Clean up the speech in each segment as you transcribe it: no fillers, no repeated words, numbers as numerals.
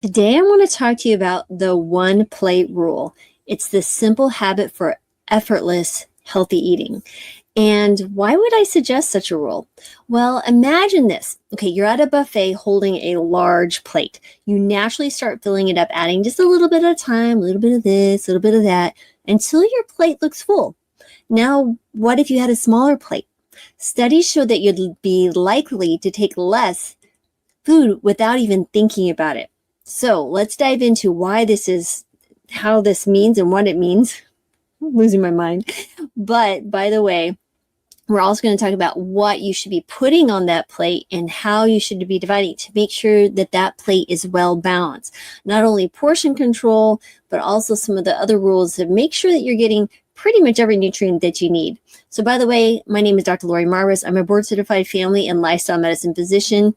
Today, I want to talk to you about the one plate rule. It's the simple habit for effortless, healthy eating. And why would I suggest such a rule? Well, imagine this. Okay, you're at a buffet holding a large plate. You naturally start filling it up, adding just a little bit at a time, a little bit of this, a little bit of that, until your plate looks full. Now, what if you had a smaller plate? Studies show that you'd be likely to take less food without even thinking about it. So let's dive into why this is, how this means and what it means. I'm losing my mind. But by the way, we're also going to talk about what you should be putting on that plate and how you should be dividing to make sure that that plate is well balanced. Not only portion control, but also some of the other rules to make sure that you're getting pretty much every nutrient that you need. So by the way, my name is Dr. Lori Marvis. I'm a board certified family and lifestyle medicine physician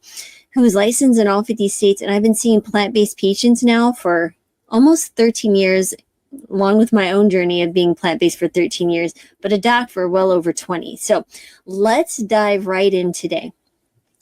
who is licensed in all 50 states. And I've been seeing plant-based patients now for almost 13 years, along with my own journey of being plant-based for 13 years, but a doc for well over 20. So let's dive right in today.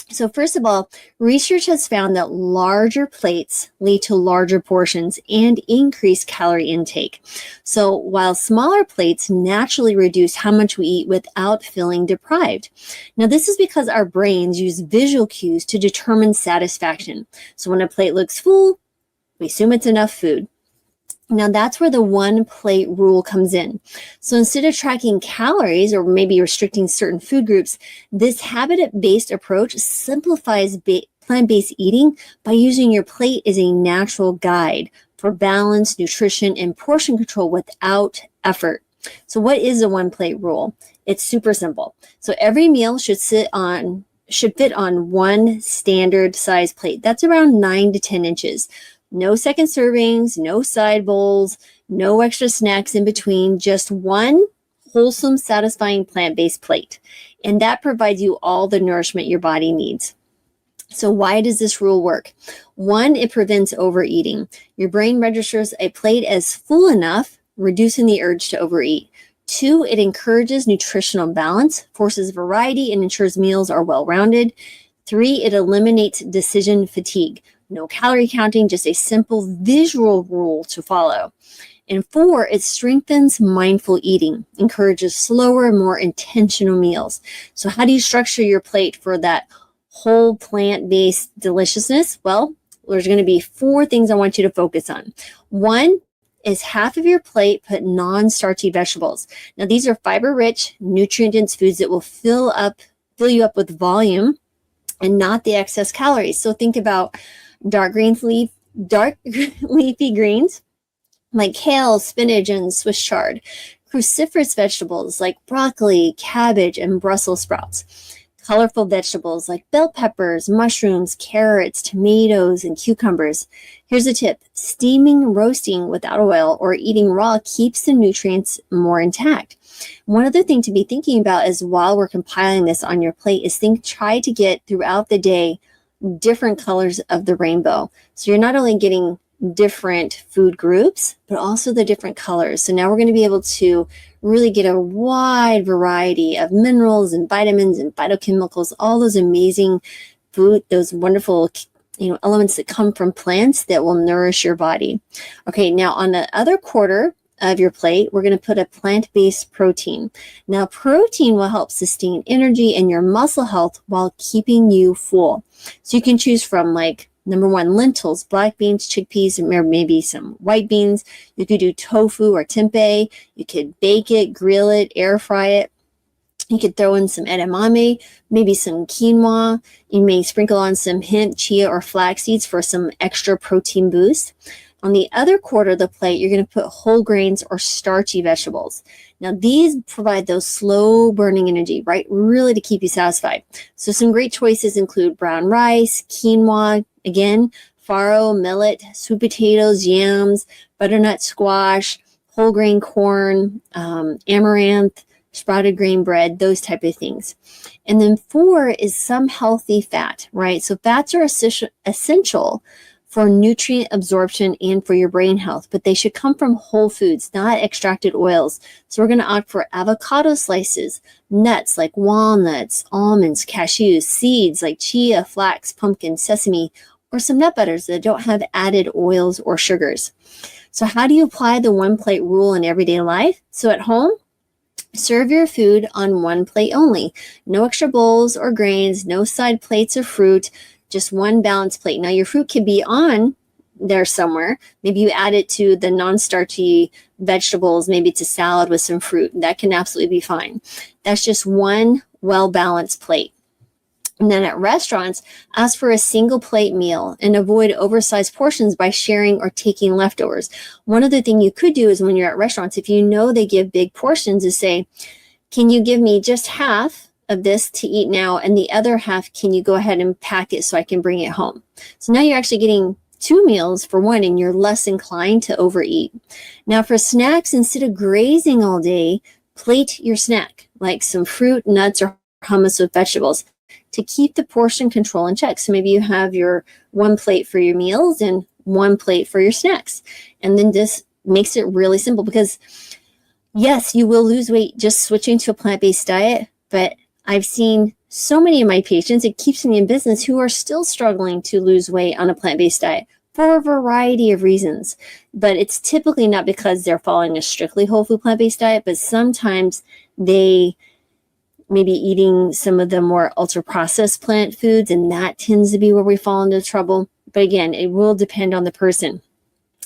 So first of all, research has found that larger plates lead to larger portions and increased calorie intake. So while smaller plates naturally reduce how much we eat without feeling deprived. Now this is because our brains use visual cues to determine satisfaction. So when a plate looks full, we assume it's enough food. Now that's where the one plate rule comes in. So instead of tracking calories or maybe restricting certain food groups, this habit-based approach simplifies plant-based eating by using your plate as a natural guide for balance, nutrition, and portion control without effort. So what is the one plate rule? It's super simple. So every meal should fit on one standard size plate. That's around 9 to 10 inches. No second servings, no side bowls, no extra snacks in between, just one wholesome, satisfying plant-based plate. And that provides you all the nourishment your body needs. So why does this rule work? One, it prevents overeating. Your brain registers a plate as full enough, reducing the urge to overeat. Two, it encourages nutritional balance, forces variety, and ensures meals are well-rounded. Three, it eliminates decision fatigue. No calorie counting, just a simple visual rule to follow. And four, it strengthens mindful eating, encourages slower, more intentional meals. So how do you structure your plate for that whole plant-based deliciousness? Well, there's going to be 4 things I want you to focus on. One is half of your plate put non-starchy vegetables. Now these are fiber-rich, nutrient-dense foods that will fill you up with volume and not the excess calories. So think about dark leafy greens like kale, spinach, and Swiss chard. Cruciferous vegetables like broccoli, cabbage, and Brussels sprouts. Colorful vegetables like bell peppers, mushrooms, carrots, tomatoes, and cucumbers. Here's a tip. Steaming, roasting without oil, or eating raw keeps the nutrients more intact. One other thing to be thinking about is while we're compiling this on your plate is try to get throughout the day different colors of the rainbow. So you're not only getting different food groups, but also the different colors. So now we're going to be able to really get a wide variety of minerals and vitamins and phytochemicals, all those amazing food, those wonderful elements that come from plants that will nourish your body. Okay, now on the other quarter of your plate, we're going to put a plant-based protein. Now, protein will help sustain energy and your muscle health while keeping you full. So you can choose from number 1, lentils, black beans, chickpeas, or maybe some white beans. You could do tofu or tempeh. You could bake it, grill it, air fry it. You could throw in some edamame, maybe some quinoa. You may sprinkle on some hemp, chia, or flax seeds for some extra protein boost. On the other quarter of the plate, you're going to put whole grains or starchy vegetables. Now, these provide those slow burning energy, right? Really to keep you satisfied. So some great choices include brown rice, quinoa, again, farro, millet, sweet potatoes, yams, butternut squash, whole grain corn, amaranth, sprouted grain bread, those type of things. And then 4 is some healthy fat, right? So fats are essential for nutrient absorption and for your brain health, but they should come from whole foods, not extracted oils. So we're going to opt for avocado slices, nuts like walnuts, almonds, cashews, seeds like chia, flax, pumpkin, sesame, or some nut butters that don't have added oils or sugars. So how do you apply the one plate rule in everyday life? So at home, serve your food on one plate only. No extra bowls or grains, no side plates of fruit, just one balanced plate. Now your fruit can be on there somewhere. Maybe you add it to the non-starchy vegetables, maybe to salad with some fruit. That can absolutely be fine. That's just one well-balanced plate. And then at restaurants, ask for a single plate meal and avoid oversized portions by sharing or taking leftovers. One other thing you could do is when you're at restaurants, if you know they give big portions, is say, can you give me just half of this to eat now, and the other half, can you go ahead and pack it so I can bring it home? So now you're actually getting 2 meals for one, and you're less inclined to overeat. Now for snacks, instead of grazing all day, plate your snack, like some fruit, nuts, or hummus with vegetables, to keep the portion control in check. So maybe you have your one plate for your meals and one plate for your snacks. And then this makes it really simple, because yes, you will lose weight just switching to a plant-based diet, but I've seen so many of my patients, it keeps me in business, who are still struggling to lose weight on a plant-based diet for a variety of reasons. But it's typically not because they're following a strictly whole food plant-based diet, but sometimes they maybe eating some of the more ultra-processed plant foods, and that tends to be where we fall into trouble. But again, it will depend on the person.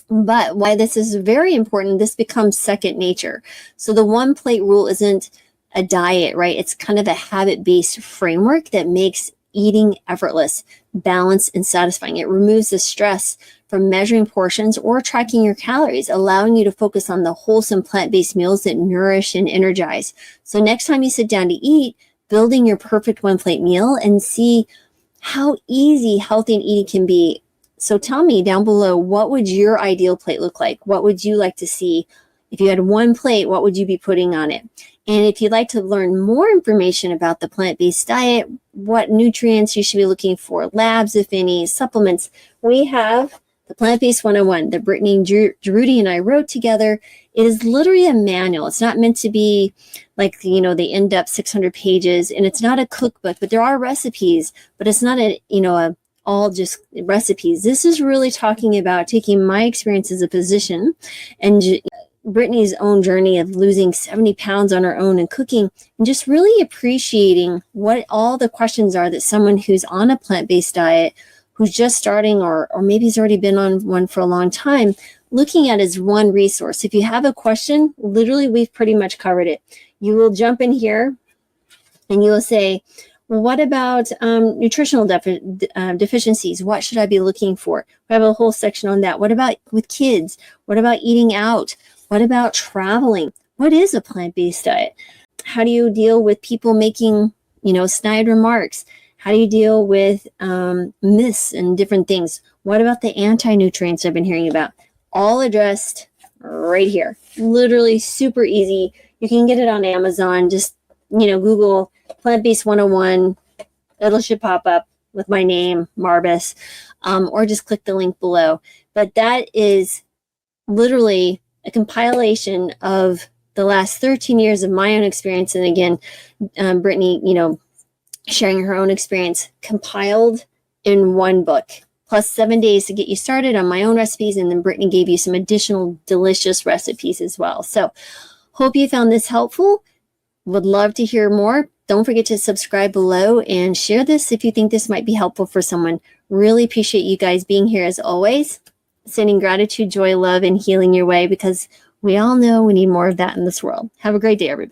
But why this is very important, this becomes second nature. So the one plate rule isn't a diet, right? It's kind of a habit-based framework that makes eating effortless, balanced, and satisfying. It removes the stress from measuring portions or tracking your calories, allowing you to focus on the wholesome plant-based meals that nourish and energize. So next time you sit down to eat, building your perfect one plate meal and see how easy healthy and eating can be. So tell me down below, what would your ideal plate look like? What would you like to see? If you had one plate, what would you be putting on it? And if you'd like to learn more information about the plant-based diet, what nutrients you should be looking for, labs, if any, supplements, we have the Plant-Based 101 that Brittany Giroudi and I wrote together. It is literally a manual. It's not meant to be like, the in-depth 600 pages, and it's not a cookbook, but there are recipes, but it's not all just recipes. This is really talking about taking my experience as a physician and Brittany's own journey of losing 70 pounds on her own and cooking, and just really appreciating what all the questions are that someone who's on a plant-based diet, who's just starting, or maybe has already been on one for a long time, looking at as one resource. If you have a question, literally we've pretty much covered it. You will jump in here and you will say, well, what about nutritional deficiencies? What should I be looking for? We have a whole section on that. What about with kids? What about eating out? What about traveling? What is a plant-based diet? How do you deal with people making, snide remarks? How do you deal with myths and different things? What about the anti-nutrients I've been hearing about? All addressed right here. Literally super easy. You can get it on Amazon. Just, Google Plant-Based 101. It should pop up with my name, Marbus, or just click the link below. But that is literally a compilation of the last 13 years of my own experience. And again, Brittany, sharing her own experience compiled in one book, plus 7 days to get you started on my own recipes. And then Brittany gave you some additional delicious recipes as well. So hope you found this helpful. Would love to hear more. Don't forget to subscribe below and share this if you think this might be helpful for someone. Really appreciate you guys being here as always. Sending gratitude, joy, love, and healing your way, because we all know we need more of that in this world. Have a great day, everybody.